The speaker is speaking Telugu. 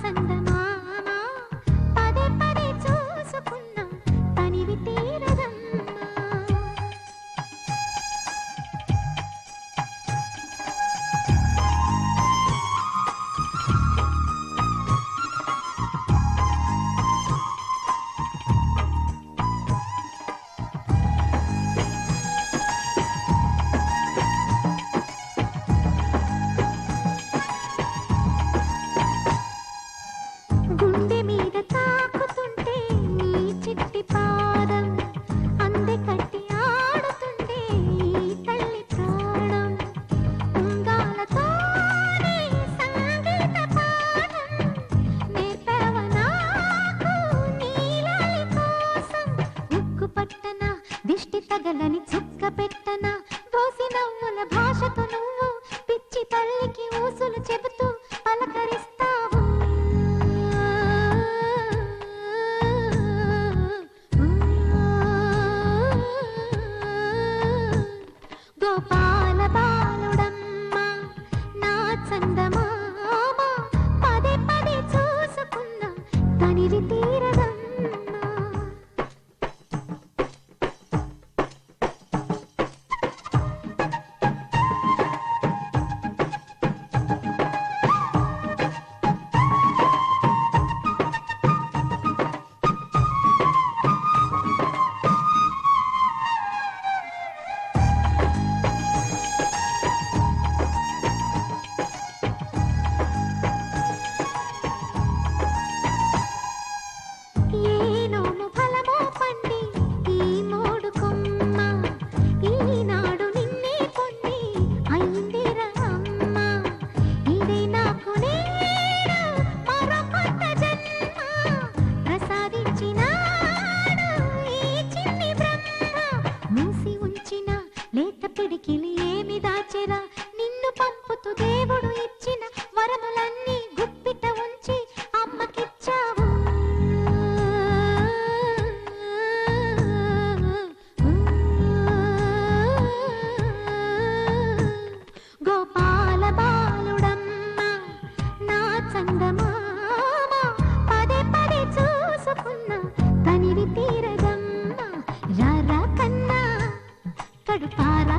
చందమామ పదే పదే చూసుకున్నా తనివి తీరదమ్మా. గుండె మీద తాకుతుంటే నీ చిట్టి పాదం అందె కట్టి ఆడుతుంటే ఈ తల్లి ప్రాణం ఉంగాలతోనే సంగీత పాఠం నేర్పావ నాకు నీలాలి కోసం ఉక్కు పట్టన దిష్టి తగలని చుక్క పెట్టన దోసి నవ్వుల భాషతో నువ్వు పిచ్చి తల్లికి ఊసులు చెబుతూ పలకరిస్తావు. గోపాల బాలుడమ్మ నా చందమామ పదే పదే చూసుకున్నా తనివి తీరదమ్మా. ఏనోము ఫలమో పండి ఈ మోడు కొమ్మ ఈనాడు నిన్నే కొన్ని అయిందిరా అమ్మ. ఇదే నాకు నేడు మరో కొత్త జన్మ ప్రసాదించినాడు ఈ చిన్ని బ్రహ్మ. మూసి ఉంచిన లేత పిడికిలి ఏమి దాచెరా నిన్ను పంపుతూ దేవుడు ఇచ్చిన వరములన్నీ గుప్పిట ఉంచి అమ్మకిచ్చావు. గోపాల బాలుడమ్మ నా చందమామ పదే పదే చూసుకున్నా తనివి తీరదమ్మా. రారా కన్నా కడుపారా